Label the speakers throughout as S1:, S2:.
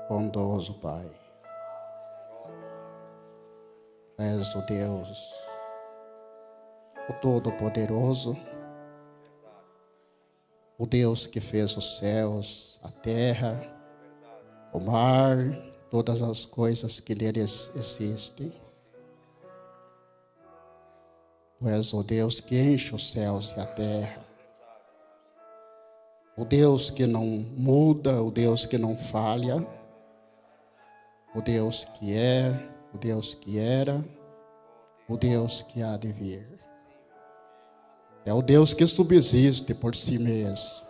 S1: bondoso, Pai. És o Deus, o Todo-Poderoso, o Deus que fez os céus, a terra, o mar, todas as coisas que neles existem. Tu és o Deus que enche os céus e a terra. O Deus que não muda, o Deus que não falha. O Deus que é, o Deus que era, o Deus que há de vir. É o Deus que subsiste por si mesmo.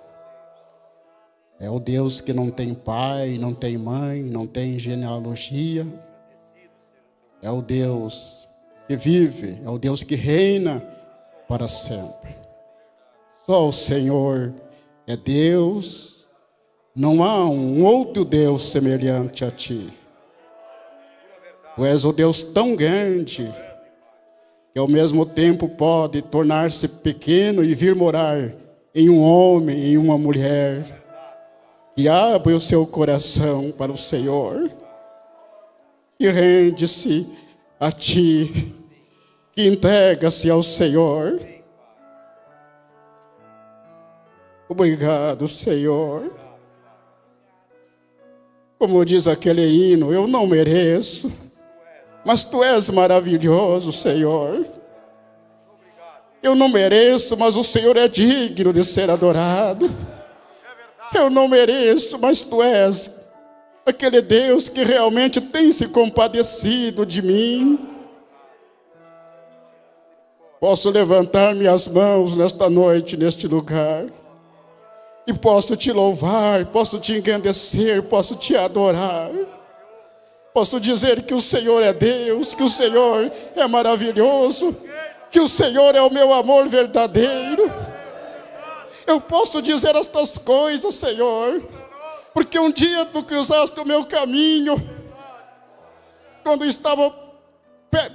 S1: É o Deus que não tem pai, não tem mãe, não tem genealogia. É o Deus que vive, é o Deus que reina para sempre. Só o Senhor é Deus, não há um outro Deus semelhante a ti. Tu és o Deus tão grande, que ao mesmo tempo pode tornar-se pequeno e vir morar em um homem, em uma mulher, que abre o seu coração para o Senhor, que rende-se a ti, que entrega-se ao Senhor. Obrigado, Senhor. Como diz aquele hino, eu não mereço, mas Tu és maravilhoso, Senhor. Eu não mereço, mas o Senhor é digno de ser adorado. Eu não mereço, mas Tu és aquele Deus que realmente tem se compadecido de mim. Posso levantar minhas mãos nesta noite, neste lugar, e posso Te louvar, posso Te engrandecer, posso Te adorar. Posso dizer que o Senhor é Deus, que o Senhor é maravilhoso, que o Senhor é o meu amor verdadeiro. Eu posso dizer estas coisas, Senhor, porque um dia Tu cruzaste o meu caminho, quando estava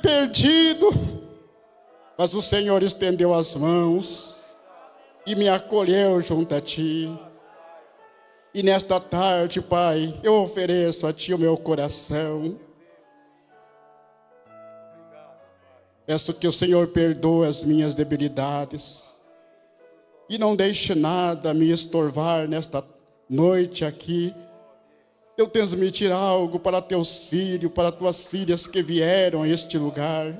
S1: perdido, mas o Senhor estendeu as mãos e me acolheu junto a Ti. E nesta tarde, Pai, eu ofereço a Ti o meu coração. Peço que o Senhor perdoe as minhas debilidades e não deixe nada me estorvar nesta noite aqui. Eu transmitir algo para Teus filhos, para Tuas filhas que vieram a este lugar.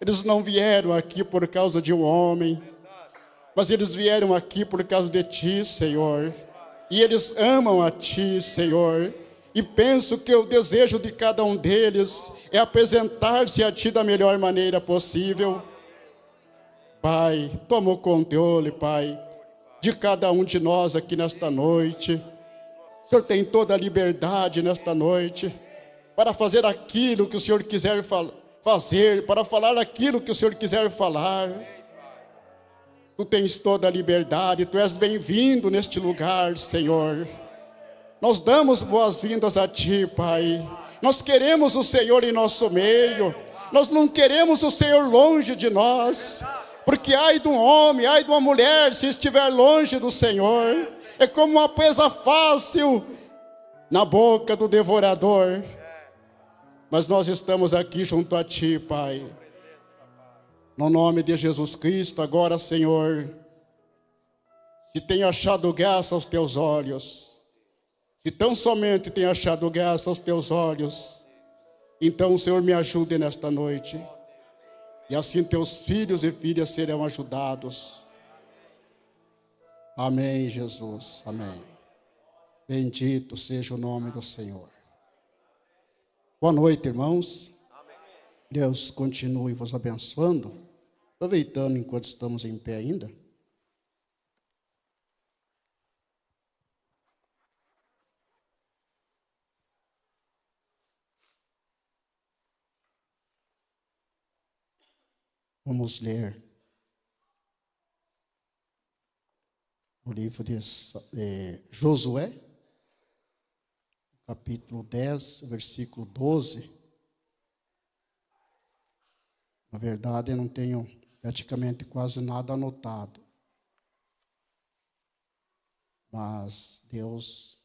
S1: Eles não vieram aqui por causa de um homem, mas eles vieram aqui por causa de Ti, Senhor. E eles amam a Ti, Senhor. E penso que o desejo de cada um deles é apresentar-se a Ti da melhor maneira possível. Pai, toma o controle, Pai, de cada um de nós aqui nesta noite. O Senhor tem toda a liberdade nesta noite para fazer aquilo que o Senhor quiser fazer, para falar aquilo que o Senhor quiser falar. Tu tens toda a liberdade, Tu és bem-vindo neste lugar, Senhor. Nós damos boas-vindas a Ti, Pai. Nós queremos o Senhor em nosso meio. Nós não queremos o Senhor longe de nós. Porque ai de um homem, ai de uma mulher, se estiver longe do Senhor. É como uma presa fácil na boca do devorador. Mas nós estamos aqui junto a Ti, Pai. No nome de Jesus Cristo, agora, Senhor, se tem achado graça aos Teus olhos, se tão somente tem achado graça aos Teus olhos, então, Senhor, me ajude nesta noite, e assim Teus filhos e filhas serão ajudados. Amém, Jesus, amém. Bendito seja o nome do Senhor. Boa noite, irmãos. Deus continue vos abençoando. Aproveitando enquanto estamos em pé ainda. Vamos ler o livro de Josué, capítulo 10, versículo 12. Na verdade, eu não tenho praticamente quase nada anotado. Mas Deus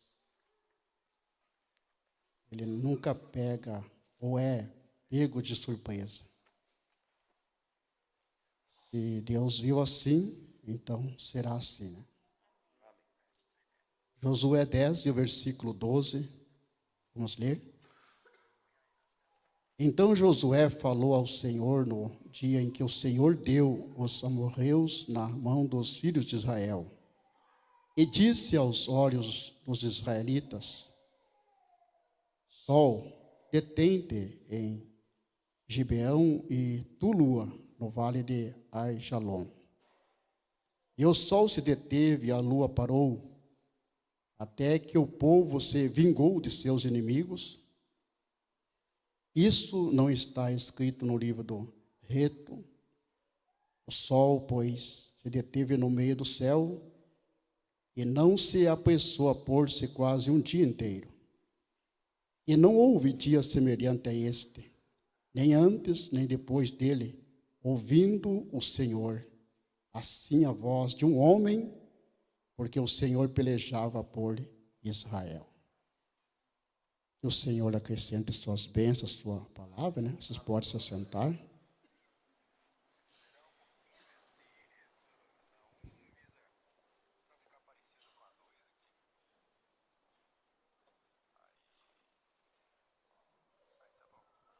S1: ele nunca pega ou é pego de surpresa. Se Deus viu assim, então será assim, né? Josué 10 e o versículo 12, vamos ler. Então Josué falou ao Senhor no dia em que o Senhor deu os amorreus na mão dos filhos de Israel. E disse aos olhos dos israelitas: Sol, detém-te em Gibeão e tu, lua, no vale de Aijalon. E o sol se deteve e a lua parou, até que o povo se vingou de seus inimigos. Isso não está escrito no livro do reto. O sol, pois, se deteve no meio do céu e não se apressou a pôr-se quase um dia inteiro. E não houve dia semelhante a este, nem antes nem depois dele, ouvindo o Senhor, assim a voz de um homem, porque o Senhor pelejava por Israel. Que o Senhor acrescente suas bênçãos, sua palavra, né? Vocês podem se assentar.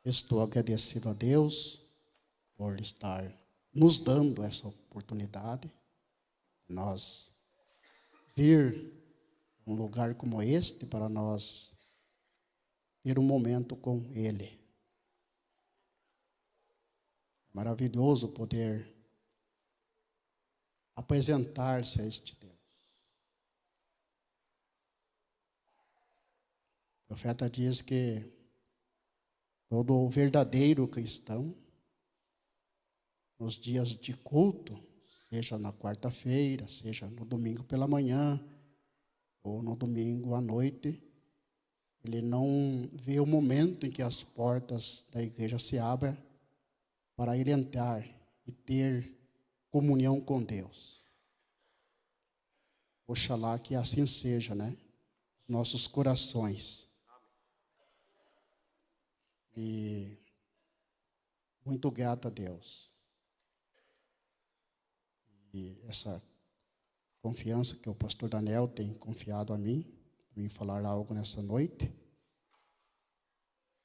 S1: Estou agradecido a Deus por estar nos dando essa oportunidade de nós vir a um lugar como este para nós ter um momento com Ele. Maravilhoso poder apresentar-se a este Deus. O profeta diz que todo verdadeiro cristão, nos dias de culto, seja na quarta-feira, seja no domingo pela manhã, ou no domingo à noite, ele não vê o momento em que as portas da igreja se abrem para ele entrar e ter comunhão com Deus. Oxalá que assim seja, né? Nossos corações. E muito grato a Deus. E essa confiança que o pastor Daniel tem confiado a mim falar algo nessa noite.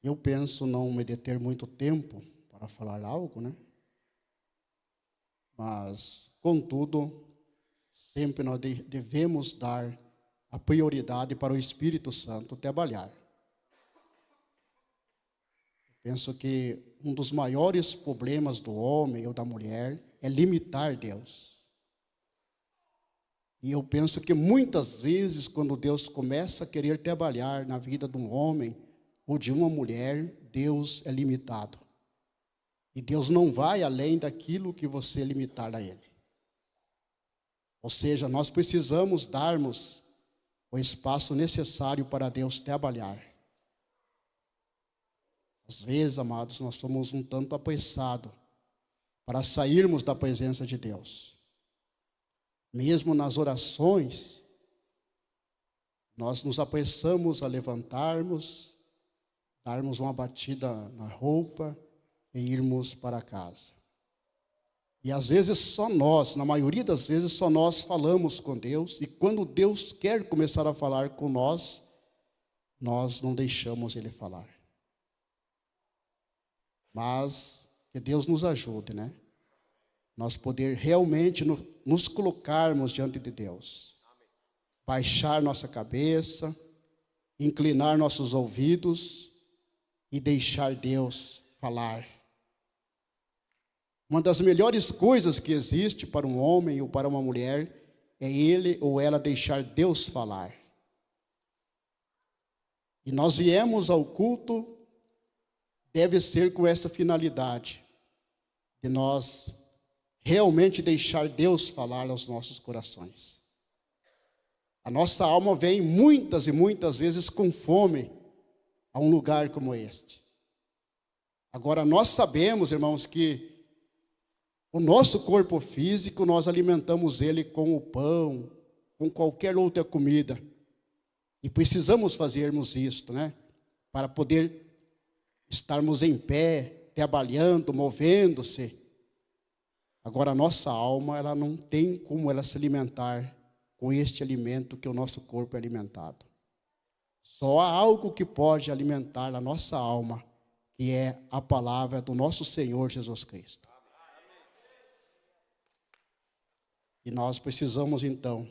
S1: Eu penso não me deter muito tempo para falar algo, né? Mas, contudo, sempre nós devemos dar a prioridade para o Espírito Santo trabalhar. Penso que um dos maiores problemas do homem ou da mulher é limitar Deus. E eu penso que muitas vezes, quando Deus começa a querer trabalhar na vida de um homem ou de uma mulher, Deus é limitado. E Deus não vai além daquilo que você limitar a Ele. Ou seja, nós precisamos darmos o espaço necessário para Deus trabalhar. Às vezes, amados, nós somos um tanto apressados para sairmos da presença de Deus. Mesmo nas orações, nós nos apressamos a levantarmos, darmos uma batida na roupa e irmos para casa. E às vezes só nós, na maioria das vezes, só nós falamos com Deus. E quando Deus quer começar a falar com nós, nós não deixamos Ele falar. Mas que Deus nos ajude, né? Nós poder realmente nos colocarmos diante de Deus. Baixar nossa cabeça, inclinar nossos ouvidos e deixar Deus falar. Uma das melhores coisas que existe para um homem ou para uma mulher é ele ou ela deixar Deus falar. E nós viemos ao culto, deve ser com essa finalidade, de nós realmente deixar Deus falar aos nossos corações. A nossa alma vem muitas e muitas vezes com fome a um lugar como este. Agora, nós sabemos, irmãos, que o nosso corpo físico, nós alimentamos ele com o pão, com qualquer outra comida. E precisamos fazermos isto, né? para poder estarmos em pé, trabalhando, movendo-se. Agora, a nossa alma, ela não tem como ela se alimentar com este alimento que o nosso corpo é alimentado. Só há algo que pode alimentar a nossa alma, que é a palavra do nosso Senhor Jesus Cristo. E nós precisamos, então,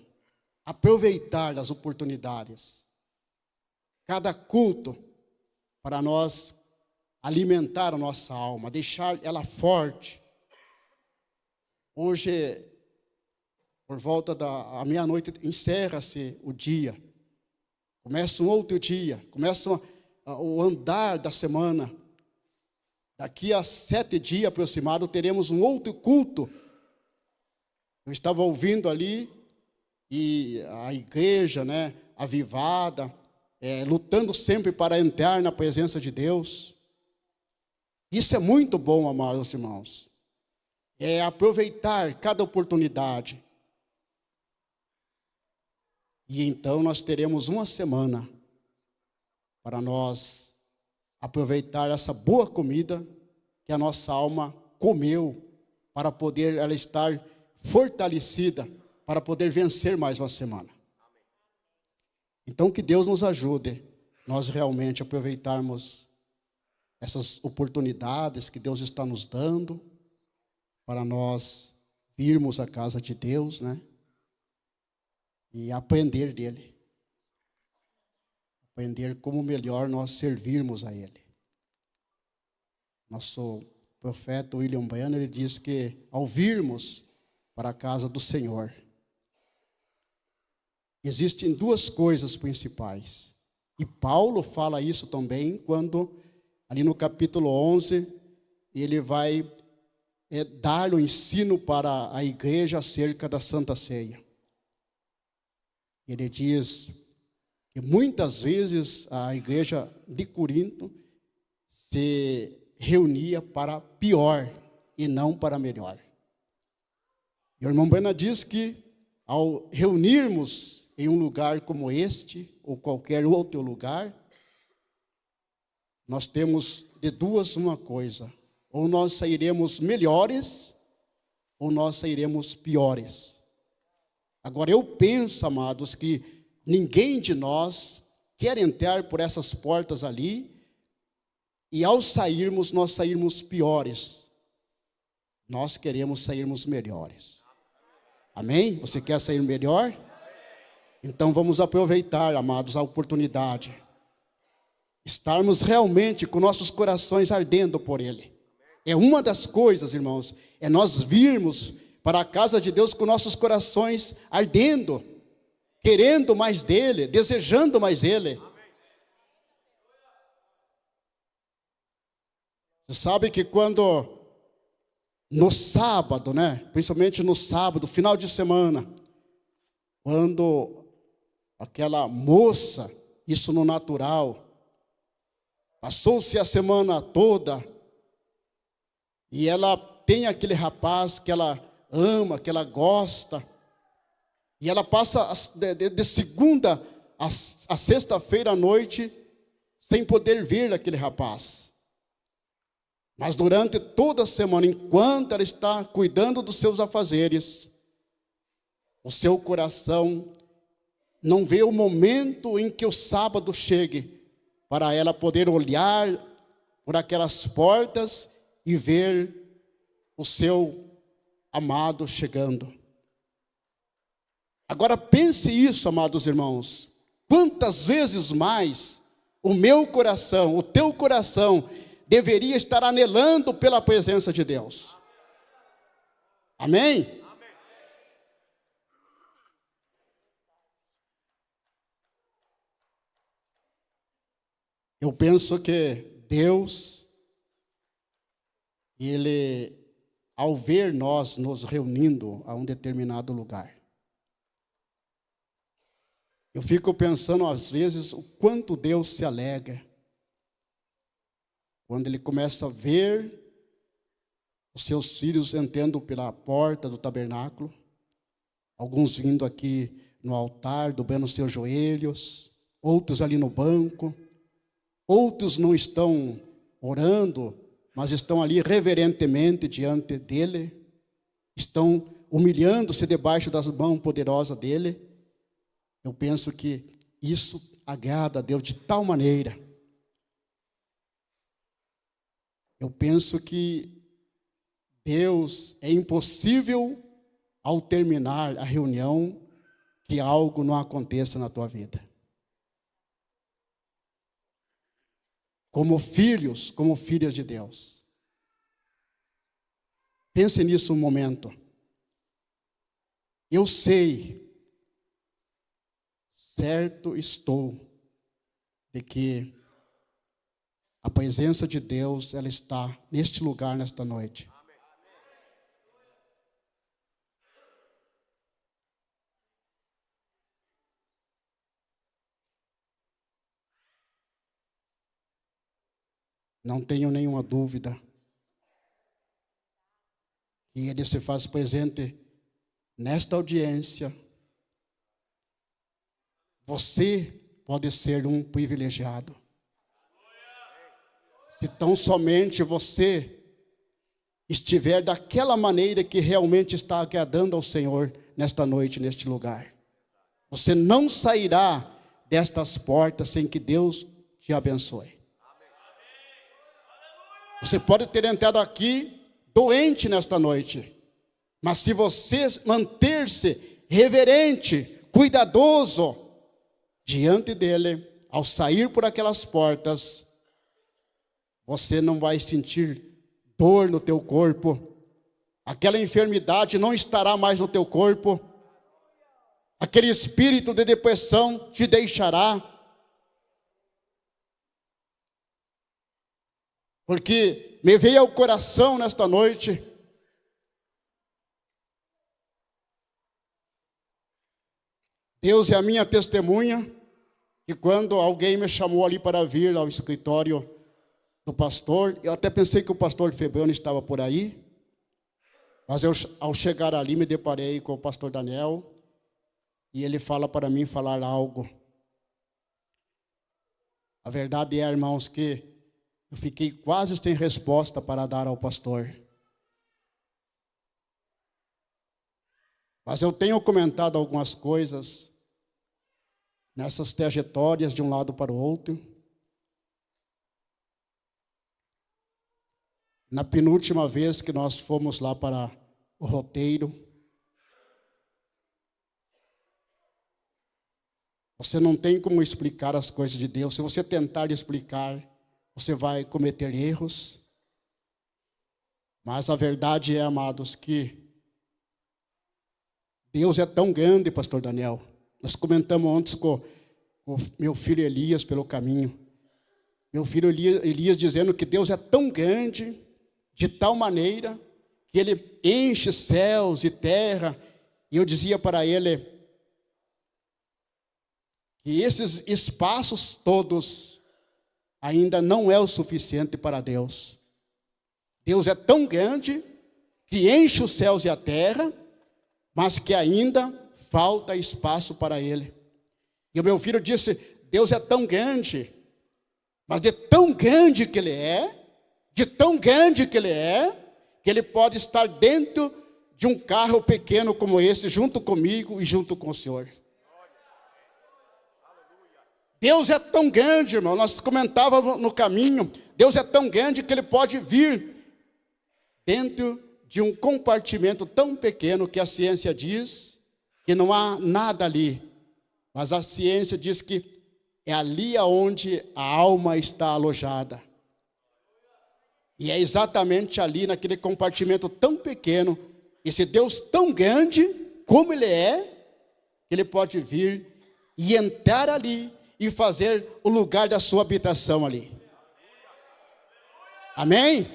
S1: aproveitar as oportunidades, cada culto, para nós alimentar a nossa alma, deixar ela forte. Hoje, por volta da meia-noite, encerra-se o dia. Começa um outro dia, começa o andar da semana. Daqui a 7 dias aproximados, teremos um outro culto. Eu estava ouvindo ali, e a igreja, né, avivada, lutando sempre para entrar na presença de Deus. Isso é muito bom, amados irmãos. É aproveitar cada oportunidade. E então nós teremos uma semana para nós aproveitar essa boa comida que a nossa alma comeu, para poder ela estar fortalecida, para poder vencer mais uma semana. Então que Deus nos ajude, nós realmente aproveitarmos essas oportunidades que Deus está nos dando, para nós virmos à casa de Deus, né? E aprender dele. Aprender como melhor nós servirmos a ele. Nosso profeta William Branham, ele diz que ao virmos para a casa do Senhor, existem 2 coisas principais. E Paulo fala isso também quando, ali no capítulo 11, ele vai dar o ensino para a igreja acerca da Santa Ceia. Ele diz que muitas vezes a igreja de Corinto se reunia para pior e não para melhor. E o irmão Branham diz que ao reunirmos em um lugar como este, ou qualquer outro lugar, nós temos de duas uma coisa: ou nós sairemos melhores, ou nós sairemos piores. Agora eu penso, amados, que ninguém de nós quer entrar por essas portas ali, e ao sairmos, nós sairmos piores. Nós queremos sairmos melhores. Amém? Você quer sair melhor? Então vamos aproveitar, amados, a oportunidade. Estarmos realmente com nossos corações ardendo por Ele. É uma das coisas, irmãos, é nós virmos para a casa de Deus com nossos corações ardendo, querendo mais dEle, desejando mais Ele. Você sabe que quando, no sábado, né, principalmente no sábado, final de semana, quando aquela moça, isso no natural, passou-se a semana toda, e ela tem aquele rapaz que ela ama, que ela gosta, e ela passa de segunda a sexta-feira à noite sem poder ver aquele rapaz. Mas durante toda a semana, enquanto ela está cuidando dos seus afazeres, o seu coração não vê o momento em que o sábado chegue para ela poder olhar por aquelas portas e ver o seu amado chegando. Agora pense isso, amados irmãos. Quantas vezes mais o meu coração, o teu coração, deveria estar anelando pela presença de Deus. Amém? Eu penso que Deus, Ele, ao ver nós nos reunindo a um determinado lugar, eu fico pensando às vezes o quanto Deus se alegra quando Ele começa a ver os seus filhos entrando pela porta do tabernáculo, alguns vindo aqui no altar, dobrando seus joelhos, outros ali no banco, outros não estão orando, mas estão ali reverentemente diante dele, estão humilhando-se debaixo das mãos poderosas dele. Eu penso que isso agrada a Deus de tal maneira. Eu penso que Deus, é impossível ao terminar a reunião que algo não aconteça na tua vida. Como filhos, como filhas de Deus. Pense nisso um momento. Eu sei, certo estou, de que a presença de Deus, ela está neste lugar, nesta noite. Não tenho nenhuma dúvida que Ele se faz presente nesta audiência. Você pode ser um privilegiado. Se tão somente você estiver daquela maneira que realmente está agradando ao Senhor nesta noite, neste lugar. Você não sairá destas portas sem que Deus te abençoe. Você pode ter entrado aqui doente nesta noite, mas se você manter-se reverente, cuidadoso diante dele, ao sair por aquelas portas, você não vai sentir dor no teu corpo, aquela enfermidade não estará mais no teu corpo, aquele espírito de depressão te deixará, porque me veio ao coração nesta noite Deus é a minha testemunha, que quando alguém me chamou ali para vir ao escritório do pastor, eu até pensei que o pastor Febrano estava por aí, mas eu, ao chegar ali, me deparei com o pastor Daniel, e ele fala para mim falar algo. A verdade é, irmãos, que eu fiquei quase sem resposta para dar ao pastor. Mas eu tenho comentado algumas coisas nessas trajetórias de um lado para o outro. Na penúltima vez que nós fomos lá para o roteiro, você não tem como explicar as coisas de Deus. Se você tentar explicar, você vai cometer erros. Mas a verdade é, amados, que Deus é tão grande, pastor Daniel. Nós comentamos ontem com o meu filho Elias pelo caminho. Meu filho Elias dizendo que Deus é tão grande, de tal maneira, que Ele enche céus e terra. E eu dizia para ele que esses espaços todos ainda não é o suficiente para Deus. Deus é tão grande que enche os céus e a terra, mas que ainda falta espaço para Ele. E o meu filho disse, Deus é tão grande, mas de tão grande que Ele é, de tão grande que Ele é, que Ele pode estar dentro de um carro pequeno como esse, junto comigo e junto com o Senhor. Deus é tão grande, irmão, nós comentávamos no caminho, Deus é tão grande que Ele pode vir dentro de um compartimento tão pequeno que a ciência diz que não há nada ali. Mas a ciência diz que é ali onde a alma está alojada. E é exatamente ali, naquele compartimento tão pequeno, esse Deus tão grande, como Ele é, que Ele pode vir e entrar ali e fazer o lugar da sua habitação ali. Amém?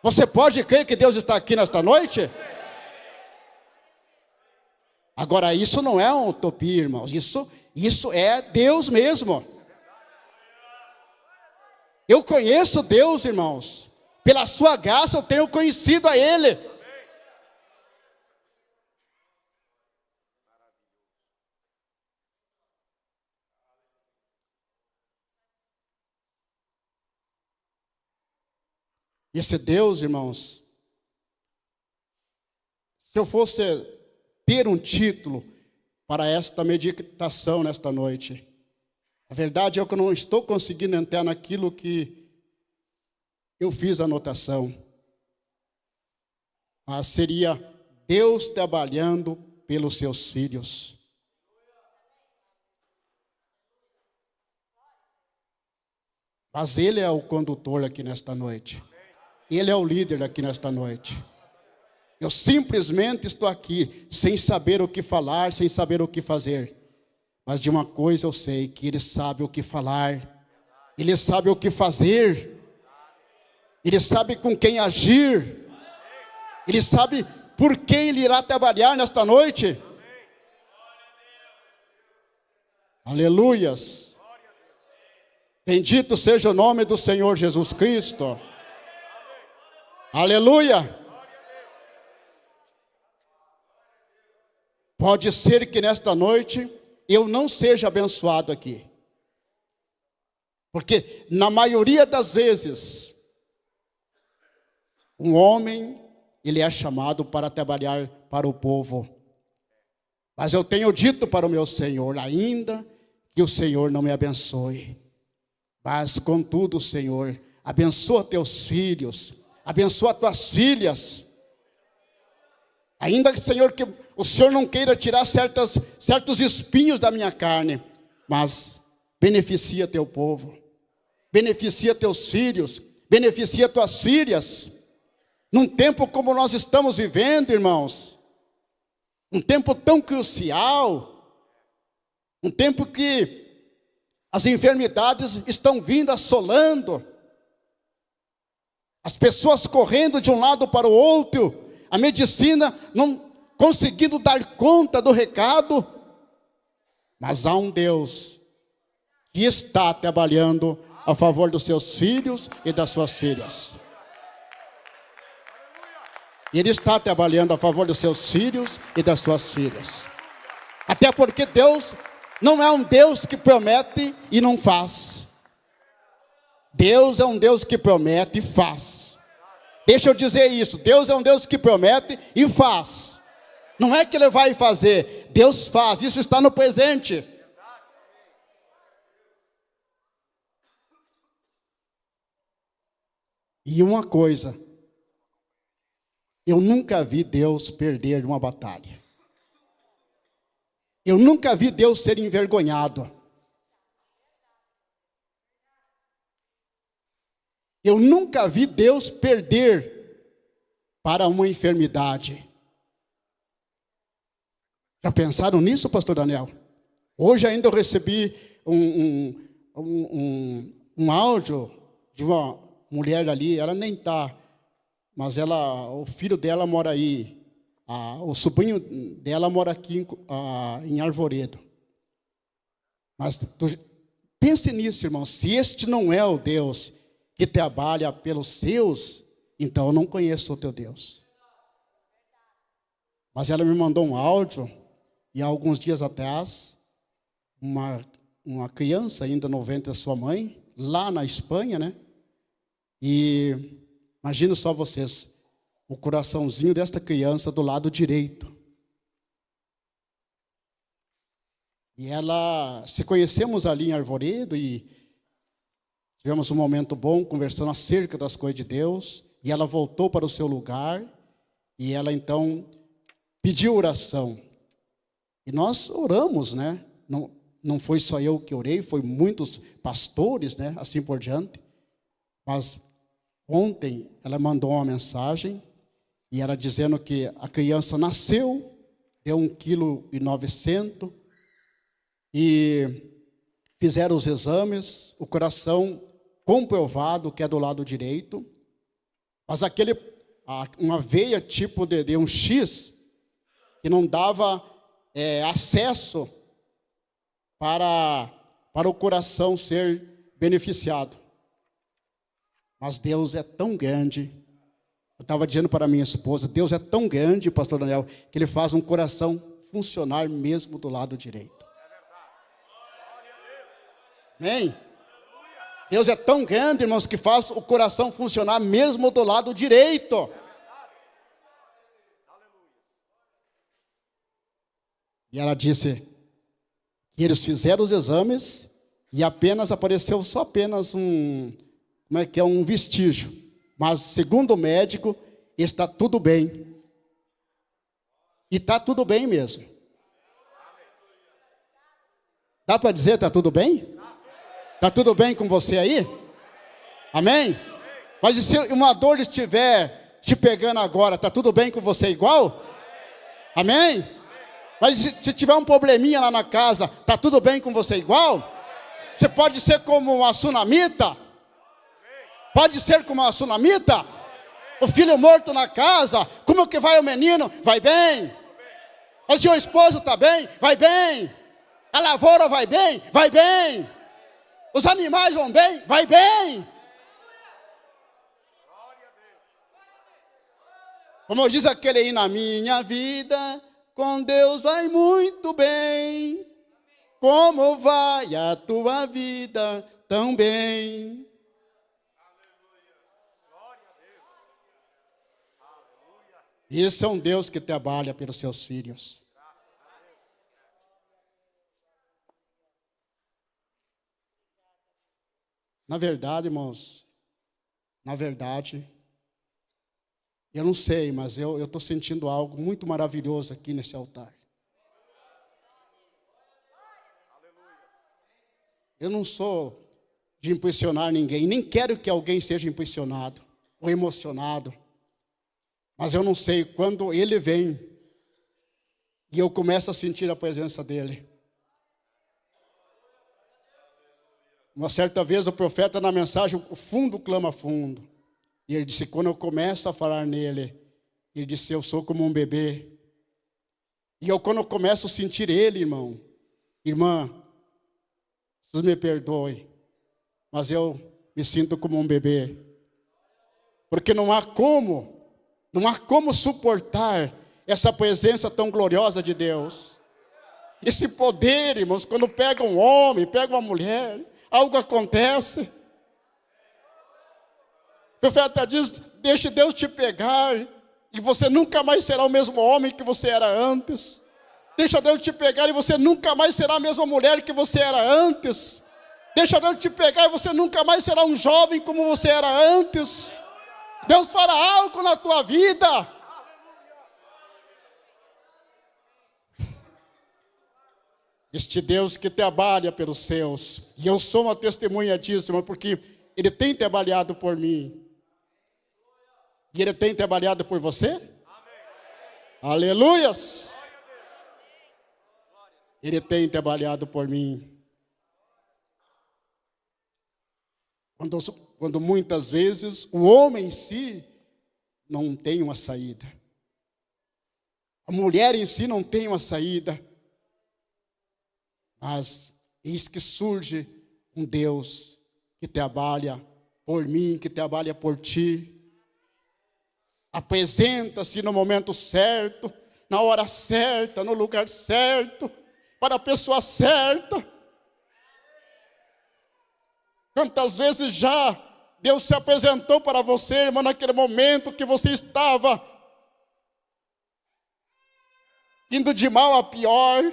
S1: Você pode crer que Deus está aqui nesta noite? Agora, isso não é uma utopia, irmãos. Isso é Deus mesmo. Eu conheço Deus, irmãos. Pela sua graça eu tenho conhecido a Ele. Esse Deus, irmãos, se eu fosse ter um título para esta meditação nesta noite, a verdade é que eu não estou conseguindo entrar naquilo que eu fiz a anotação. Mas seria Deus trabalhando pelos seus filhos. Mas Ele é o condutor aqui nesta noite. Ele é o líder aqui nesta noite. Eu simplesmente estou aqui sem saber o que falar, sem saber o que fazer. Mas de uma coisa eu sei, que Ele sabe o que falar. Ele sabe o que fazer. Ele sabe com quem agir. Ele sabe por quem Ele irá trabalhar nesta noite. Aleluias. Bendito seja o nome do Senhor Jesus Cristo. Aleluia. Pode ser que nesta noite eu não seja abençoado aqui. Porque na maioria das vezes, um homem, ele é chamado para trabalhar para o povo. Mas eu tenho dito para o meu Senhor, ainda que o Senhor não me abençoe. Mas contudo, Senhor, abençoa teus filhos, abençoa tuas filhas. Ainda que, Senhor, que o Senhor não queira tirar certos espinhos da minha carne, mas beneficia teu povo, beneficia teus filhos, beneficia tuas filhas. Num tempo como nós estamos vivendo, irmãos, um tempo tão crucial, um tempo que as enfermidades estão vindo assolando, as pessoas correndo de um lado para o outro, a medicina não conseguindo dar conta do recado, mas há um Deus que está trabalhando a favor dos seus filhos e das suas filhas. Ele está trabalhando a favor dos seus filhos e das suas filhas. Até porque Deus não é um Deus que promete e não faz. Deus é um Deus que promete e faz. Deixa eu dizer isso. Deus é um Deus que promete e faz. Não é que Ele vai fazer. Deus faz. Isso está no presente. E uma coisa. Eu nunca vi Deus perder uma batalha. Eu nunca vi Deus ser envergonhado. Eu nunca vi Deus perder para uma enfermidade. Já pensaram nisso, pastor Daniel? Hoje ainda eu recebi um áudio de uma mulher ali, ela nem está, mas o filho dela mora aí. O sobrinho dela mora aqui em Arvoredo. Mas pense nisso, irmão. Se este não é o Deus que trabalha pelos seus, então eu não conheço o teu Deus. Mas ela me mandou um áudio, e há alguns dias atrás, uma criança ainda no ventre da sua mãe, lá na Espanha, né? E imagina só vocês, o coraçãozinho desta criança do lado direito. E se conhecemos ali em Arvoredo e tivemos um momento bom conversando acerca das coisas de Deus. E ela voltou para o seu lugar e ela então pediu oração. E nós oramos, né? Não foi só eu que orei, foi muitos pastores, né? Assim por diante. Mas ontem ela mandou uma mensagem e ela dizendo que a criança nasceu, deu 1,9 kg e fizeram os exames, o coração comprovado que é do lado direito, mas uma veia tipo de um X que não dava acesso para o coração ser beneficiado. Mas Deus é tão grande. Eu estava dizendo para minha esposa, Deus é tão grande, pastor Daniel, que Ele faz um coração funcionar mesmo do lado direito. Amém? Deus é tão grande, irmãos, que faz o coração funcionar mesmo do lado direito. E ela disse que eles fizeram os exames e apenas apareceu apenas um vestígio. Mas segundo o médico, está tudo bem. E está tudo bem mesmo. Dá para dizer está tudo bem? Está tudo bem com você aí? Amém? Mas e se uma dor estiver te pegando agora, está tudo bem com você igual? Amém? Mas se tiver um probleminha lá na casa, está tudo bem com você igual? Você pode ser como uma sunamita? Pode ser como uma sunamita? O filho morto na casa, como que vai o menino? Vai bem. Mas e o esposo está bem? Vai bem. A lavoura vai bem? Vai bem. Os animais vão bem? Vai bem. Como diz aquele aí, na minha vida, com Deus vai muito bem. Como vai a tua vida tão bem? Esse é um Deus que trabalha pelos seus filhos. Na verdade, irmãos, eu não sei, mas eu estou sentindo algo muito maravilhoso aqui nesse altar. Eu não sou de impressionar ninguém, nem quero que alguém seja impressionado ou emocionado. Mas eu não sei, quando ele vem e eu começo a sentir a presença dele. Uma certa vez o profeta na mensagem, o fundo clama fundo. E ele disse, quando eu começo a falar nele, ele disse, eu sou como um bebê. E quando eu começo a sentir ele, irmã, vocês me perdoem, mas eu me sinto como um bebê. Porque não há como suportar essa presença tão gloriosa de Deus. Esse poder, irmãos, quando pega um homem, pega uma mulher, algo acontece. O profeta diz, deixe Deus te pegar, e você nunca mais será o mesmo homem que você era antes. Deixa Deus te pegar e você nunca mais será a mesma mulher que você era antes. Deixa Deus te pegar e você nunca mais será um jovem como você era antes. Deus fará algo na tua vida. Este Deus que trabalha pelos seus. E eu sou uma testemunha disso, irmão, porque Ele tem trabalhado por mim. E Ele tem trabalhado por você? Amém. Aleluias! Ele tem trabalhado por mim. Quando muitas vezes o homem em si não tem uma saída. A mulher em si não tem uma saída. Mas eis que surge um Deus que trabalha por mim, que trabalha por ti. Apresenta-se no momento certo, na hora certa, no lugar certo, para a pessoa certa. Quantas vezes já Deus se apresentou para você, irmão, naquele momento que você estava indo de mal a pior.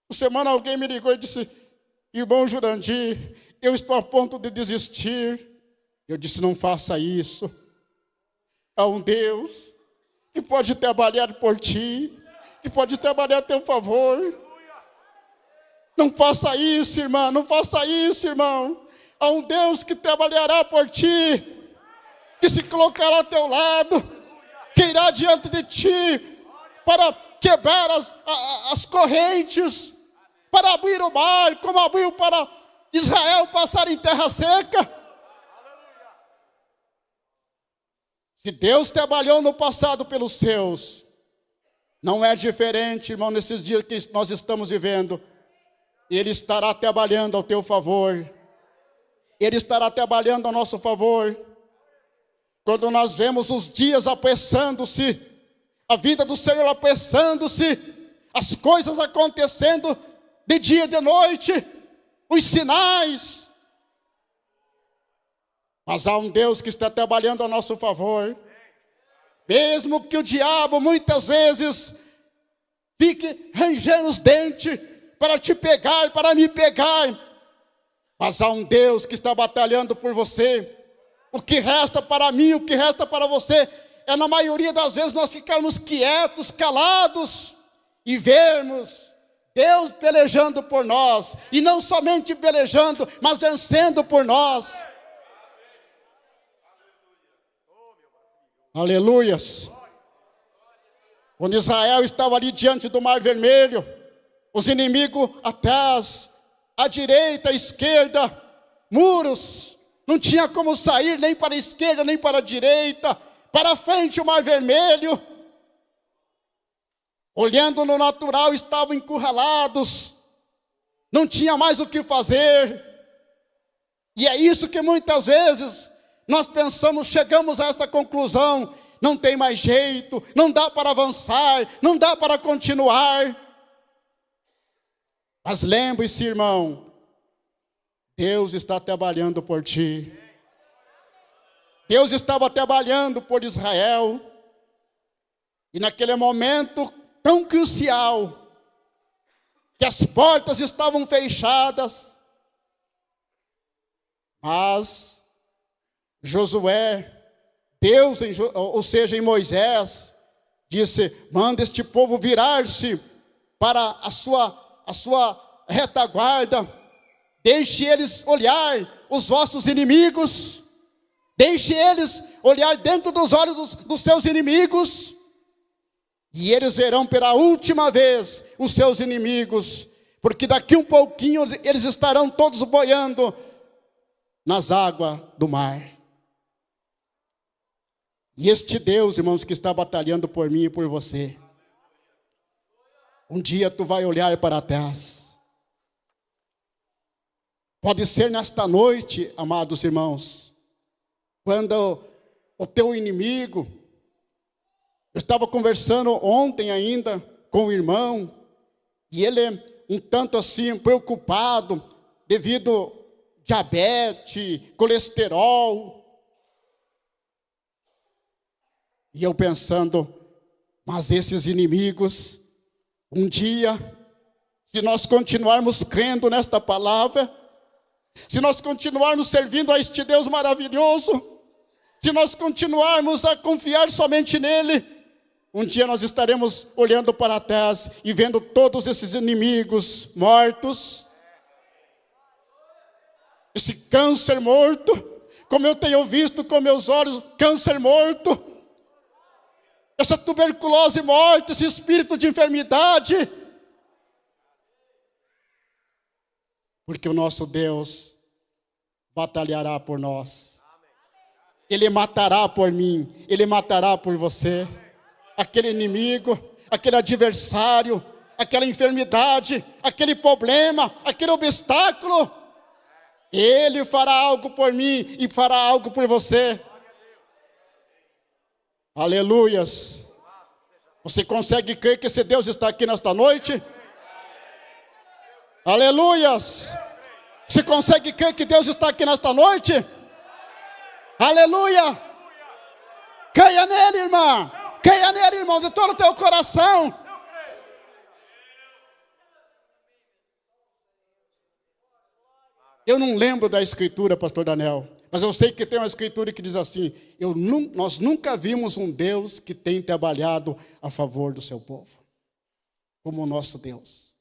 S1: Essa semana alguém me ligou e disse, irmão Jurandir, eu estou a ponto de desistir. Eu disse, não faça isso. Há um Deus que pode trabalhar por ti, que pode trabalhar a teu favor. Não faça isso, irmã, não faça isso, irmão. Há um Deus que trabalhará por ti, que se colocará ao teu lado, que irá diante de ti para quebrar as correntes, para abrir o mar, como abriu para Israel passar em terra seca. Se Deus trabalhou no passado pelos seus, não é diferente, irmão, nesses dias que nós estamos vivendo. Ele estará trabalhando ao teu favor. Ele estará trabalhando ao nosso favor. Quando nós vemos os dias apressando-se, a vida do Senhor apressando-se, as coisas acontecendo de dia e de noite, os sinais, Mas há um Deus que está trabalhando a nosso favor. Mesmo que o diabo muitas vezes fique rangendo os dentes para te pegar, para me pegar. Mas há um Deus que está batalhando por você. O que resta para mim, o que resta para você, é na maioria das vezes nós ficarmos quietos, calados e vermos Deus pelejando por nós. E não somente pelejando, mas vencendo por nós. Aleluias. Quando Israel estava ali diante do Mar Vermelho, os inimigos atrás, à direita, à esquerda, muros, não tinha como sair nem para a esquerda, nem para a direita, para frente o Mar Vermelho. Olhando no natural, estavam encurralados, não tinha mais o que fazer. E é isso que muitas vezes nós pensamos, chegamos a esta conclusão: não tem mais jeito, não dá para avançar, não dá para continuar. Mas lembre-se, irmão, Deus está trabalhando por ti. Deus estava trabalhando por Israel. E naquele momento tão crucial, que as portas estavam fechadas, mas Josué, Deus, ou seja, em Moisés, disse: manda este povo virar-se para a sua retaguarda, deixe eles olhar os vossos inimigos, deixe eles olhar dentro dos olhos dos seus inimigos, e eles verão pela última vez os seus inimigos, porque daqui um pouquinho eles estarão todos boiando nas águas do mar. E este Deus, irmãos, que está batalhando por mim e por você, um dia tu vai olhar para trás. Pode ser nesta noite, amados irmãos, quando o teu inimigo... Eu estava conversando ontem ainda com o irmão, e ele é um tanto assim preocupado devido a diabetes, colesterol. E eu pensando, mas esses inimigos, um dia, se nós continuarmos crendo nesta palavra, se nós continuarmos servindo a este Deus maravilhoso, se nós continuarmos a confiar somente nele, um dia nós estaremos olhando para trás e vendo todos esses inimigos mortos. Esse câncer morto, como eu tenho visto com meus olhos, câncer morto. Essa tuberculose morta, esse espírito de enfermidade. Porque o nosso Deus batalhará por nós. Ele matará por mim, Ele matará por você. Aquele inimigo, aquele adversário, aquela enfermidade, aquele problema, aquele obstáculo, Ele fará algo por mim e fará algo por você. Aleluias. Você consegue crer que esse Deus está aqui nesta noite? Aleluias. Você consegue crer que Deus está aqui nesta noite? Aleluia. Creia nele, irmã. Creia nele, irmão, de todo o teu coração. Eu não lembro da escritura, pastor Daniel, mas eu sei que tem uma escritura que diz assim: nós nunca vimos um Deus que tem trabalhado a favor do seu povo, como o nosso Deus.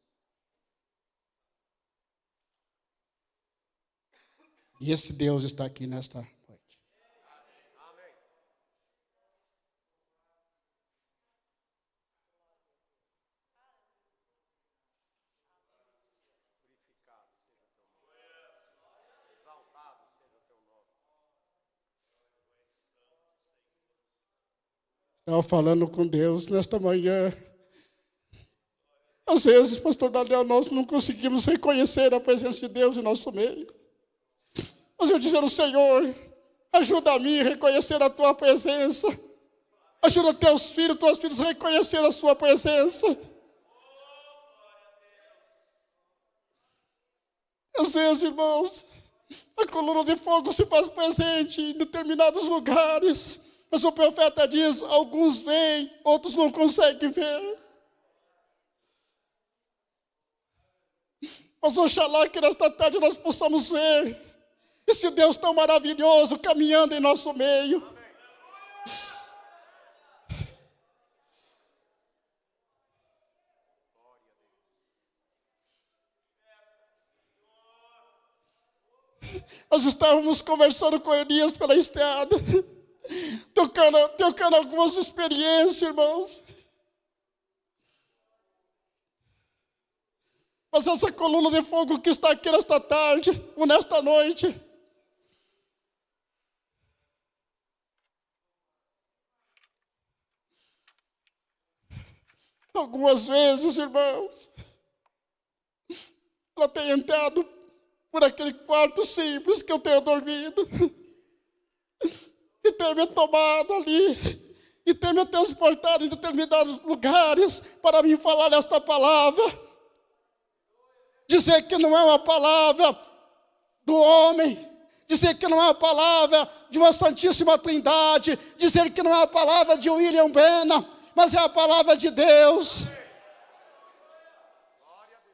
S1: E esse Deus está aqui nesta noite. Estava falando com Deus nesta manhã. Às vezes, pastor Daniel, nós não conseguimos reconhecer a presença de Deus em nosso meio. Mas eu dizendo: Senhor, ajuda-me a reconhecer a tua presença. Ajuda teus filhos, tuas filhas a reconhecer a sua presença. Às vezes, irmãos, A coluna de fogo se faz presente em determinados lugares. Mas o profeta diz, alguns veem, outros não conseguem ver. Mas oxalá que nesta tarde nós possamos ver esse Deus tão maravilhoso caminhando em nosso meio. Nós estávamos conversando com Elias pela estrada, tocando algumas experiências, irmãos. Mas essa coluna de fogo que está aqui nesta tarde, ou nesta noite, algumas vezes, irmãos, ela tem entrado por aquele quarto simples que eu tenho dormido, e tem me tomado ali, e tem me transportado em determinados lugares para me falar esta palavra. Dizer que não é uma palavra do homem, dizer que não é uma palavra de uma Santíssima Trindade, dizer que não é uma palavra de William Branham, mas é a palavra de Deus.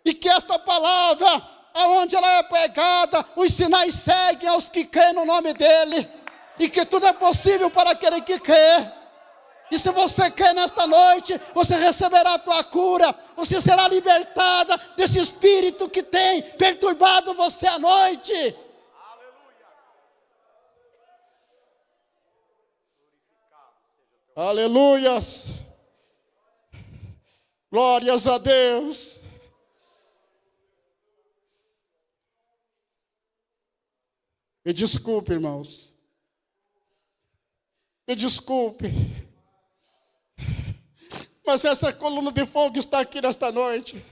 S1: E que esta palavra, aonde ela é pregada, os sinais seguem aos que creem no nome dele, e que tudo é possível para aquele que crê. E se você crê nesta noite, você receberá a tua cura, você será libertada desse espírito que tem perturbado você à noite. Aleluias. Glórias a Deus. Me desculpe, irmãos. Me desculpe. Mas essa coluna de fogo está aqui nesta noite.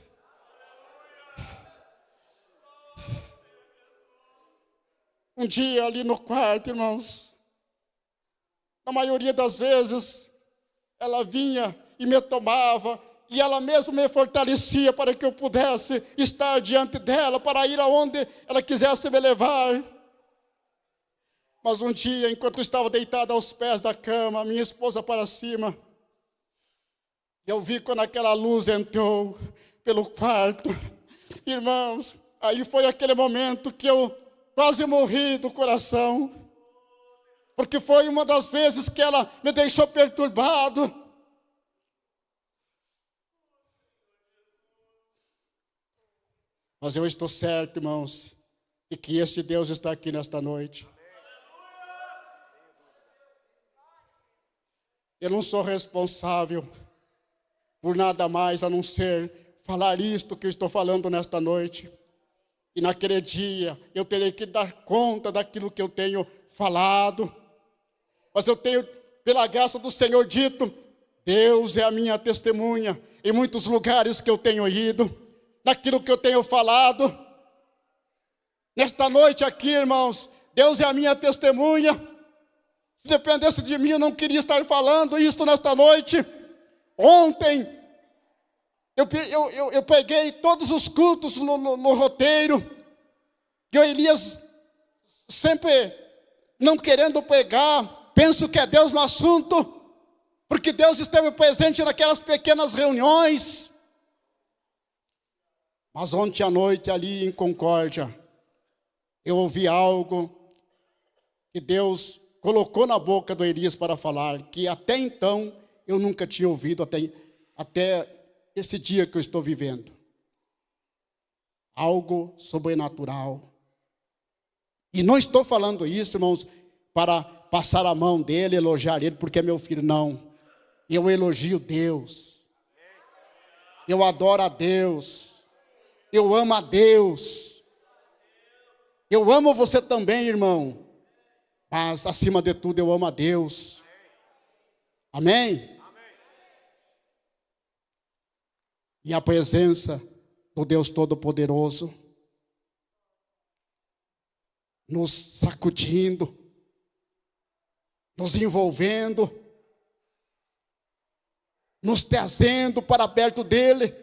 S1: Um dia ali no quarto, irmãos, na maioria das vezes, ela vinha e me tomava, e ela mesma me fortalecia para que eu pudesse estar diante dela, para ir aonde ela quisesse me levar. Mas um dia, enquanto eu estava deitado aos pés da cama, minha esposa para cima, eu vi quando aquela luz entrou pelo quarto. Irmãos, aí foi aquele momento que eu quase morri do coração. Porque foi uma das vezes que ela me deixou perturbado. Mas eu estou certo, irmãos, e que este Deus está aqui nesta noite. Eu não sou responsável por nada mais a não ser falar isto que eu estou falando nesta noite. E naquele dia eu terei que dar conta daquilo que eu tenho falado. Mas eu tenho, pela graça do Senhor, dito, Deus é a minha testemunha em muitos lugares que eu tenho ido, naquilo que eu tenho falado. Nesta noite aqui, irmãos, Deus é a minha testemunha. Se dependesse de mim, eu não queria estar falando isto nesta noite. Ontem, eu peguei todos os cultos no roteiro, e o Elias sempre não querendo pegar, penso que é Deus no assunto, porque Deus esteve presente naquelas pequenas reuniões. Mas ontem à noite, ali em Concórdia, eu ouvi algo que Deus colocou na boca do Elias para falar, que até então eu nunca tinha ouvido, até esse dia que eu estou vivendo. Algo sobrenatural. E não estou falando isso, irmãos, para passar a mão dele, elogiar ele, porque é meu filho, não. Eu elogio Deus. Eu adoro a Deus. Eu amo a Deus. Eu amo você também, irmão. Mas, acima de tudo, eu amo a Deus. Amém? E a presença do Deus Todo-Poderoso nos sacudindo, nos envolvendo, nos trazendo para perto dele,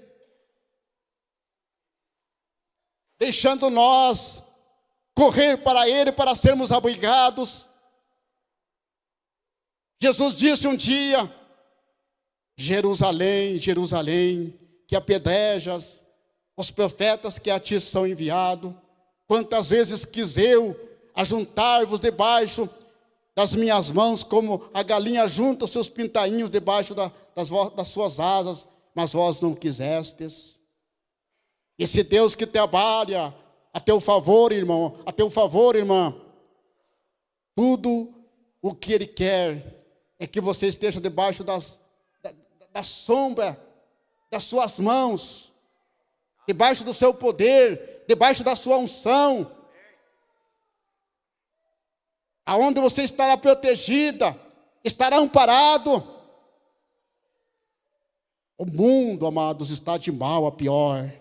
S1: deixando nós correr para Ele para sermos abrigados. Jesus disse um dia: Jerusalém, Jerusalém, que apedrejas os profetas que a ti são enviados. Quantas vezes quis eu ajuntar-vos debaixo das minhas mãos, como a galinha junta os seus pintainhos debaixo das suas asas, mas vós não quisestes. Esse Deus que trabalha a teu favor, irmão, a teu favor, irmã, tudo o que Ele quer é que você esteja debaixo da sombra das suas mãos, debaixo do seu poder, debaixo da sua unção, aonde você estará protegida, estará amparado. O mundo, amados, está de mal a pior.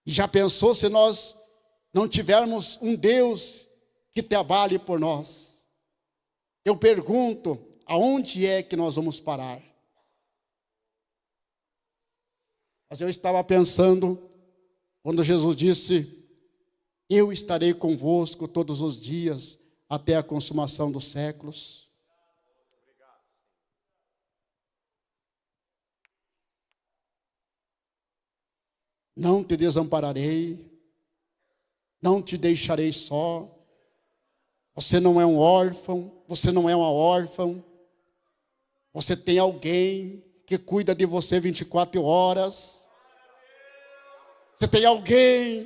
S1: E já pensou se nós não tivermos um Deus que trabalhe por nós? Eu pergunto, aonde é que nós vamos parar? Mas eu estava pensando, quando Jesus disse: eu estarei convosco todos os dias, até a consumação dos séculos. Não te desampararei, não te deixarei só. Você não é um órfão, você não é uma órfã. Você tem alguém que cuida de você 24 horas. Você tem alguém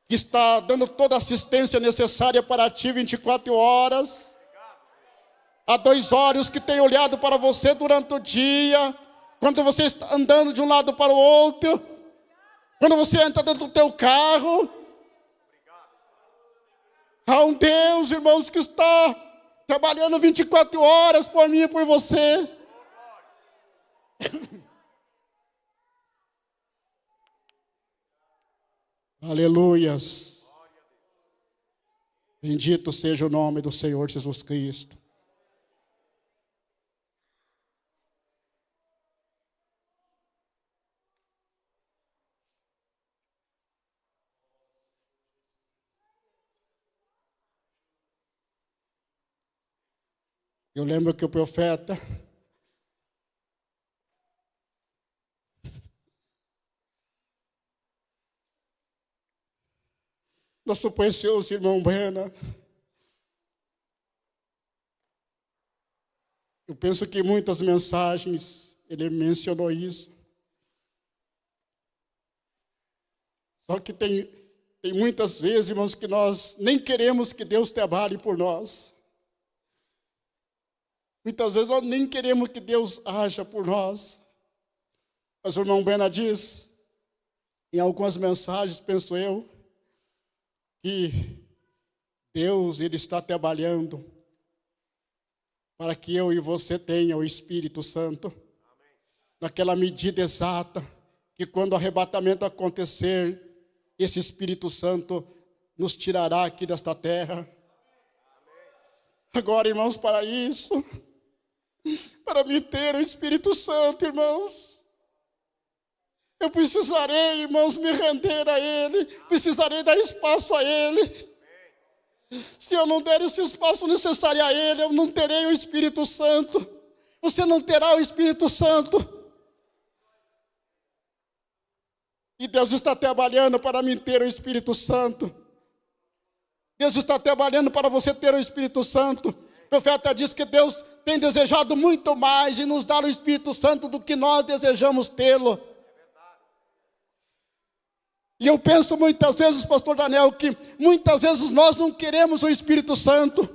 S1: que está dando toda a assistência necessária para ti 24 horas. Há 2 olhos que têm olhado para você durante o dia, quando você está andando de um lado para o outro, quando você entra dentro do teu carro. Há um Deus, irmãos, que está trabalhando 24 horas por mim e por você. Aleluias. Bendito seja o nome do Senhor Jesus Cristo. Eu lembro que o profeta nosso precioso irmão Brena, eu penso que em muitas mensagens ele mencionou isso. Só que tem muitas vezes, irmãos, que nós nem queremos que Deus trabalhe por nós. Muitas vezes nós nem queremos que Deus haja por nós. Mas o irmão Brena diz, em algumas mensagens, penso eu, que Deus, Ele está trabalhando para que eu e você tenha o Espírito Santo. Naquela medida exata, que quando o arrebatamento acontecer, esse Espírito Santo nos tirará aqui desta terra. Agora, irmãos, para isso, para me ter o Espírito Santo, irmãos, eu precisarei, irmãos, me render a Ele, precisarei dar espaço a Ele. Se eu não der esse espaço necessário a Ele, eu não terei o Espírito Santo. Você não terá o Espírito Santo. E Deus está trabalhando para mim ter o Espírito Santo. Deus está trabalhando para você ter o Espírito Santo. O profeta diz que Deus tem desejado muito mais em nos dar o Espírito Santo do que nós desejamos tê-lo. E eu penso muitas vezes, pastor Daniel, que muitas vezes nós não queremos o Espírito Santo,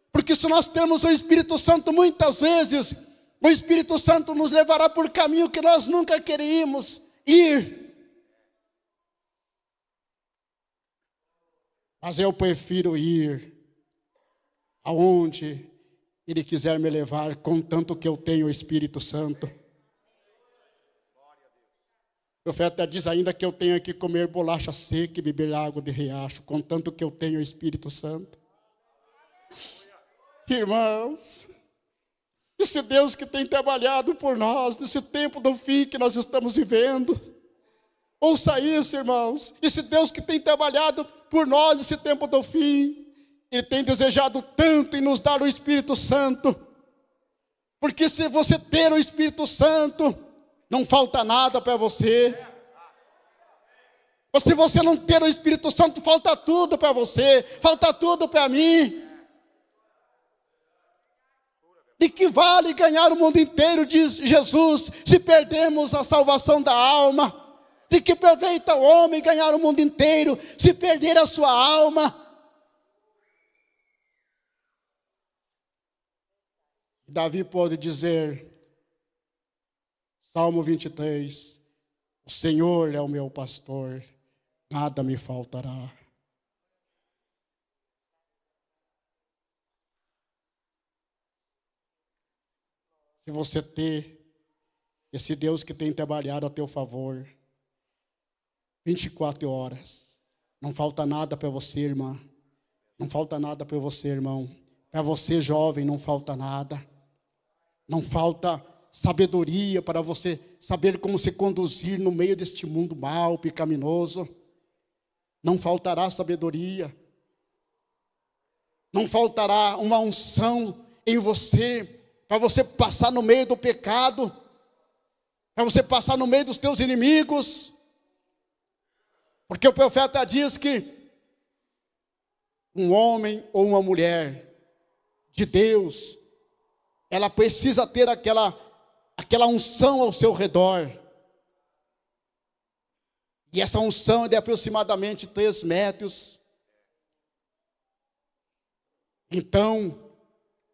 S1: porque se nós temos o Espírito Santo, muitas vezes o Espírito Santo nos levará por caminho que nós nunca queríamos ir. Mas eu prefiro ir aonde Ele quiser me levar, contanto que eu tenho o Espírito Santo. O profeta diz ainda que eu tenho que comer bolacha seca e beber água de riacho, contanto que eu tenho o Espírito Santo. Irmãos, esse Deus que tem trabalhado por nós, nesse tempo do fim que nós estamos vivendo, Ouça isso, irmãos. Esse Deus que tem trabalhado por nós nesse tempo do fim, Ele tem desejado tanto em nos dar o Espírito Santo. Porque se você ter o Espírito Santo, não falta nada para você. Ou se você não ter o Espírito Santo, falta tudo para você, falta tudo para mim. De que vale ganhar o mundo inteiro, diz Jesus, se perdermos a salvação da alma? De que aproveita o homem ganhar o mundo inteiro, se perder a sua alma? Davi pode dizer, Salmo 23, o Senhor é o meu pastor, nada me faltará. Se você ter esse Deus que tem trabalhado a teu favor, 24 horas, não falta nada para você, irmã, não falta nada para você, irmão, para você, jovem, não falta nada, não falta sabedoria para você saber como se conduzir no meio deste mundo mau, pecaminoso. Não faltará sabedoria. Não faltará uma unção em você, para você passar no meio do pecado, para você passar no meio dos teus inimigos. Porque o profeta diz que um homem ou uma mulher de Deus, ela precisa ter aquela unção ao seu redor. E essa unção é de aproximadamente 3 metros. Então,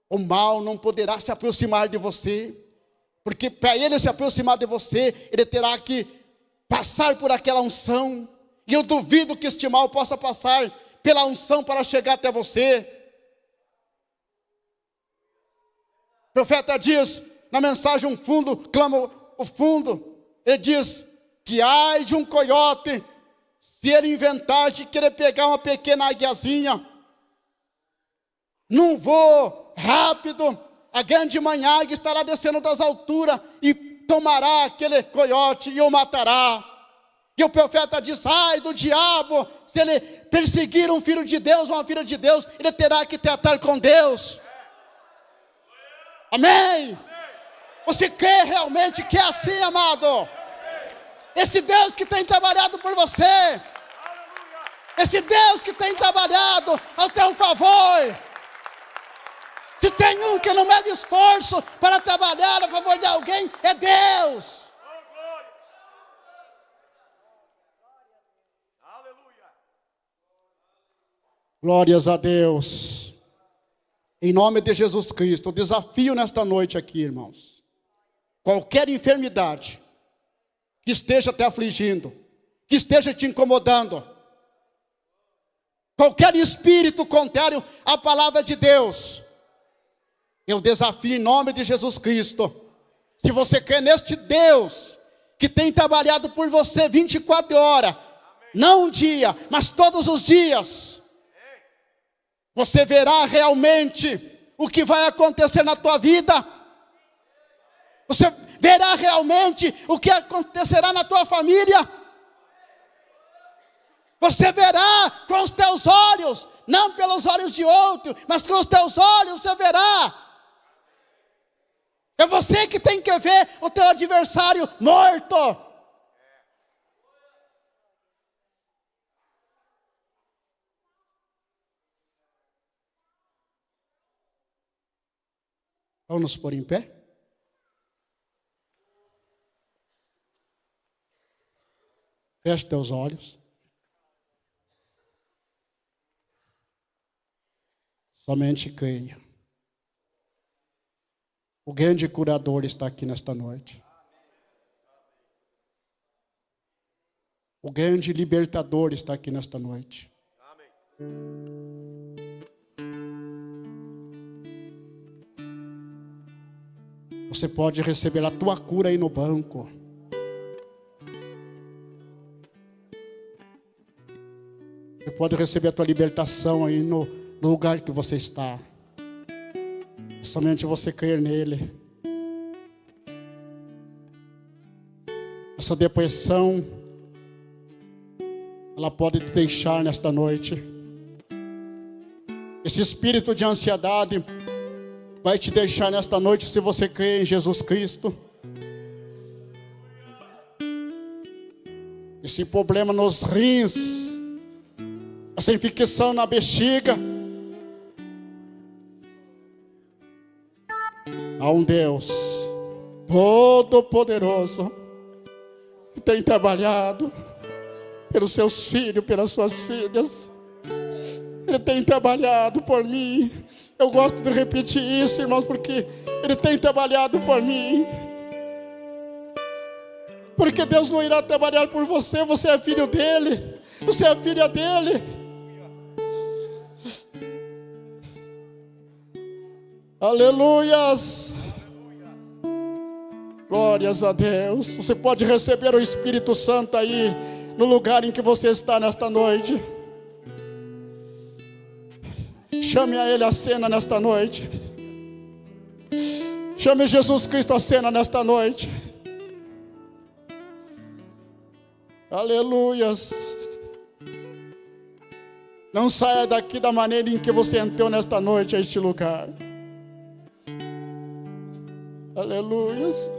S1: o mal não poderá se aproximar de você, porque para ele se aproximar de você, ele terá que passar por aquela unção. E eu duvido que este mal possa passar pela unção para chegar até você. O profeta diz, na mensagem um fundo, clama o fundo, ele diz que ai de um coiote, se ele inventar de querer pegar uma pequena águiazinha, num voo rápido, a grande manhã estará descendo das alturas e tomará aquele coiote e o matará. E o profeta diz, ai do diabo, se ele perseguir um filho de Deus, uma filha de Deus, ele terá que tratar com Deus. Amém? Você crê realmente que é assim, amado? Esse Deus que tem trabalhado por você, esse Deus que tem trabalhado ao teu favor. Se tem um que não mede esforço para trabalhar a favor de alguém, é Deus. Glórias a Deus. Em nome de Jesus Cristo, o desafio nesta noite aqui, irmãos. Qualquer enfermidade que esteja te afligindo, que esteja te incomodando, qualquer espírito contrário à palavra de Deus, eu desafio em nome de Jesus Cristo. Se você crê neste Deus que tem trabalhado por você 24 horas, não um dia, mas todos os dias, você verá realmente o que vai acontecer na tua vida. Você verá realmente o que acontecerá na tua família. Você verá com os teus olhos, não pelos olhos de outro, mas com os teus olhos você verá. É você que tem que ver o teu adversário morto. Vamos nos pôr em pé? Feche teus olhos. Somente creia. O grande curador está aqui nesta noite. O grande libertador está aqui nesta noite. Você pode receber a tua cura aí no banco. Você pode receber a tua libertação aí no lugar que você está. Somente você crer nele. Essa depressão ela pode te deixar nesta noite. Esse espírito de ansiedade vai te deixar nesta noite se você crê em Jesus Cristo. Esse problema nos rins, essa infecção na bexiga, há um Deus Todo-Poderoso que tem trabalhado pelos seus filhos, pelas suas filhas. Ele tem trabalhado por mim. Eu gosto de repetir isso, irmãos, porque Ele tem trabalhado por mim. Porque Deus não irá trabalhar por você. Você é filho dEle. Você é filha dEle. Aleluias. Glórias a Deus. Você pode receber o Espírito Santo aí no lugar em que você está nesta noite. Chame a Ele a cena nesta noite. Chame Jesus Cristo a cena nesta noite. Aleluias. Não saia daqui da maneira em que você entrou nesta noite a este lugar. Aleluias.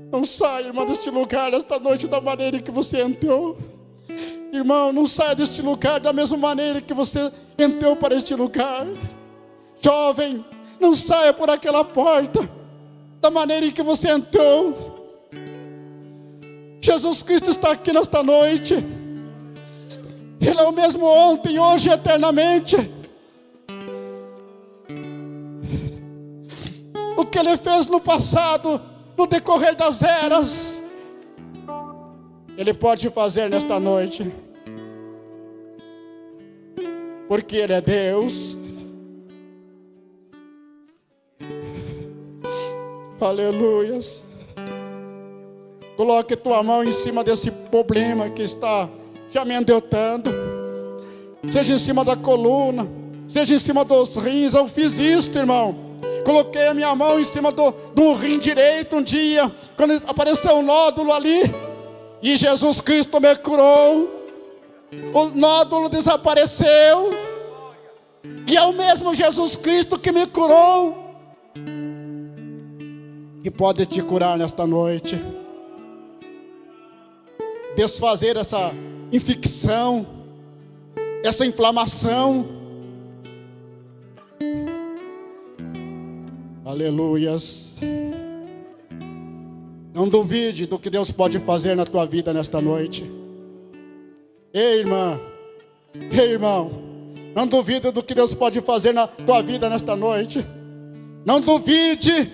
S1: Não saia, irmão, deste lugar esta noite da maneira em que você entrou. Irmão, não saia deste lugar da mesma maneira que você entrou para este lugar. Jovem, não saia por aquela porta da maneira em que você entrou. Jesus Cristo está aqui nesta noite. Ele é o mesmo ontem, hoje e eternamente. O que Ele fez no passado, no decorrer das eras, Ele pode fazer nesta noite. Porque Ele é Deus. Aleluias. Coloque tua mão em cima desse problema que está te amedrontando. Seja em cima da coluna, seja em cima dos rins. Eu fiz isso, irmão. Coloquei a minha mão em cima do rim direito um dia, quando apareceu um nódulo ali, e Jesus Cristo me curou. O nódulo desapareceu, e é o mesmo Jesus Cristo que me curou, que pode te curar nesta noite, desfazer essa infecção, essa inflamação. Aleluias. Não duvide do que Deus pode fazer na tua vida nesta noite. Ei, irmã, ei, irmão, não duvide do que Deus pode fazer na tua vida nesta noite. Não duvide.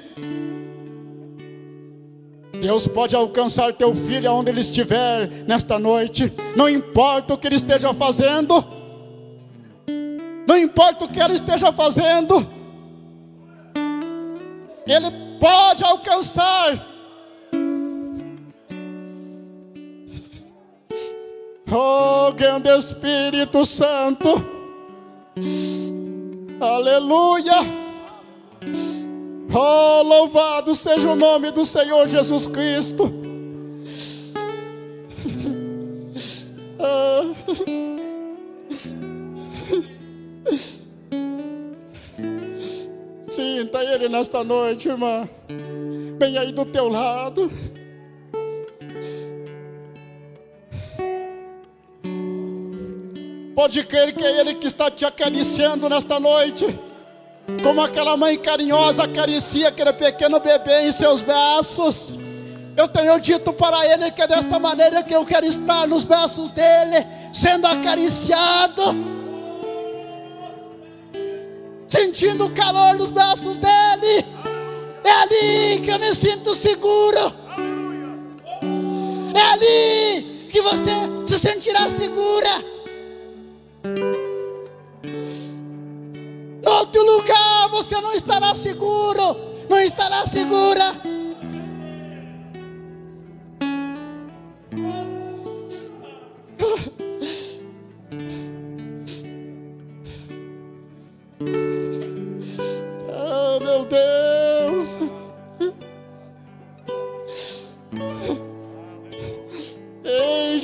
S1: Deus pode alcançar teu filho aonde ele estiver nesta noite. Não importa o que ele esteja fazendo. Não importa o que ele esteja fazendo. Ele pode alcançar. Oh, grande Espírito Santo. Aleluia. Oh, louvado seja o nome do Senhor Jesus Cristo. Sinta Ele nesta noite, irmã. Bem aí do teu lado. Pode crer que é Ele que está te acariciando nesta noite, como aquela mãe carinhosa acaricia aquele pequeno bebê em seus braços. Eu tenho dito para Ele que é desta maneira que eu quero estar nos braços dEle, sendo acariciado, sentindo o calor dos braços dEle. É ali que eu me sinto seguro. É ali que você se sentirá segura. Em outro lugar você não estará seguro, não estará segura. Oh, meu Deus.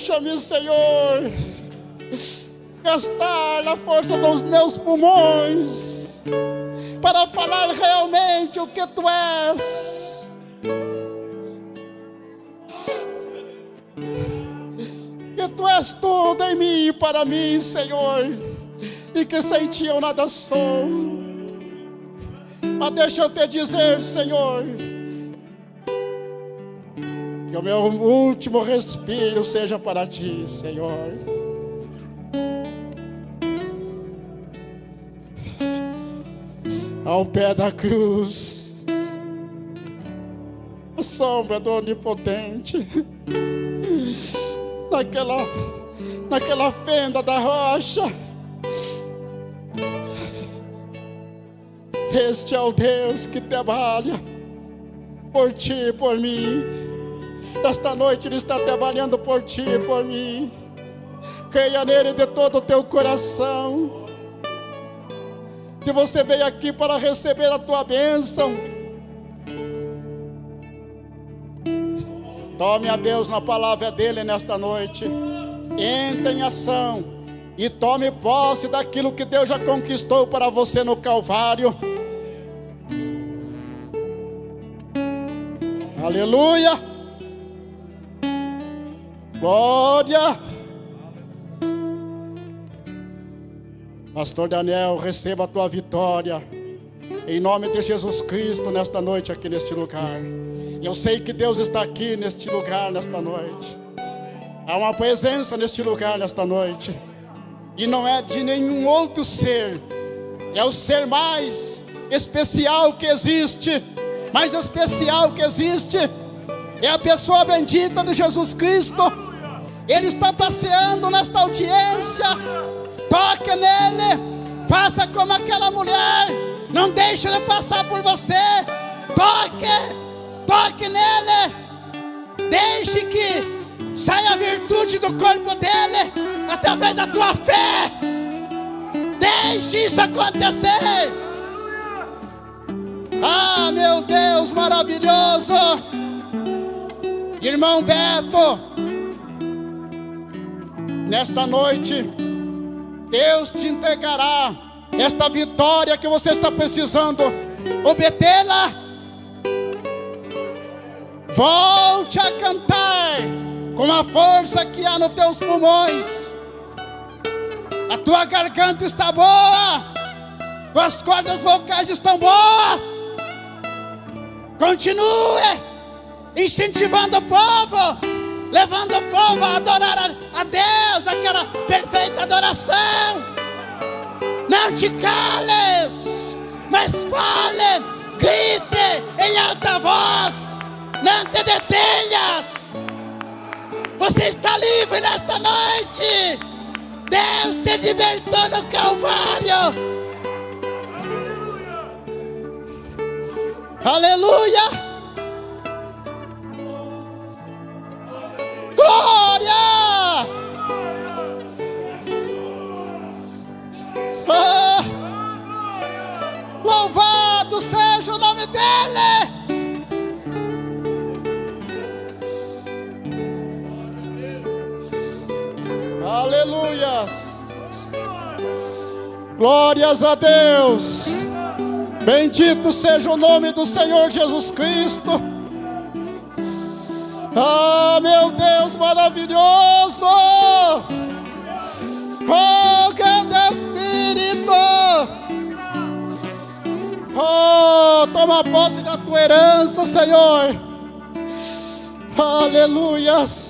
S1: Deixa-me, Senhor, gastar a força dos meus pulmões para falar realmente o que Tu és. Que Tu és tudo em mim e para mim, Senhor, e que sem Ti eu nada sou. Mas deixa eu te dizer, Senhor, que o meu último respiro seja para Ti, Senhor. Ao pé da cruz, a sombra do Onipotente, naquela fenda da rocha, este é o Deus que trabalha por ti e por mim. Esta noite Ele está trabalhando por ti e por mim. Creia nele de todo o teu coração. Se você veio aqui para receber a tua bênção, tome a Deus na palavra dele nesta noite. Entre em ação e tome posse daquilo que Deus já conquistou para você no Calvário. Aleluia! Glória! Pastor Daniel, receba a tua vitória em nome de Jesus Cristo nesta noite aqui neste lugar. Eu sei que Deus está aqui neste lugar nesta noite. Há uma presença neste lugar nesta noite. E não é de nenhum outro ser. É o ser mais especial que existe. Mais especial que existe. É a pessoa bendita de Jesus Cristo. Ele está passeando nesta audiência. Toque nele. Faça como aquela mulher. Não deixe ele passar por você. Toque nele. Deixe que saia a virtude do corpo dele através da tua fé. Deixe isso acontecer. Ah, meu Deus maravilhoso. Irmão Beto, nesta noite Deus te entregará esta vitória que você está precisando obtê-la. Volte a cantar com a força que há nos teus pulmões. A tua garganta está boa, tuas cordas vocais estão boas. Continue incentivando o povo, levando o povo a adorar a Deus, aquela perfeita adoração. Não te cales, mas fale, grite em alta voz, não te detenhas. Você está livre nesta noite. Deus te libertou no Calvário. Aleluia. Glória! Ah, louvado seja o nome dele! Aleluias! Glórias a Deus! Bendito seja o nome do Senhor Jesus Cristo! Ah, meu Deus maravilhoso! Oh, grande Espírito! Oh, toma posse da tua herança, Senhor! Aleluias!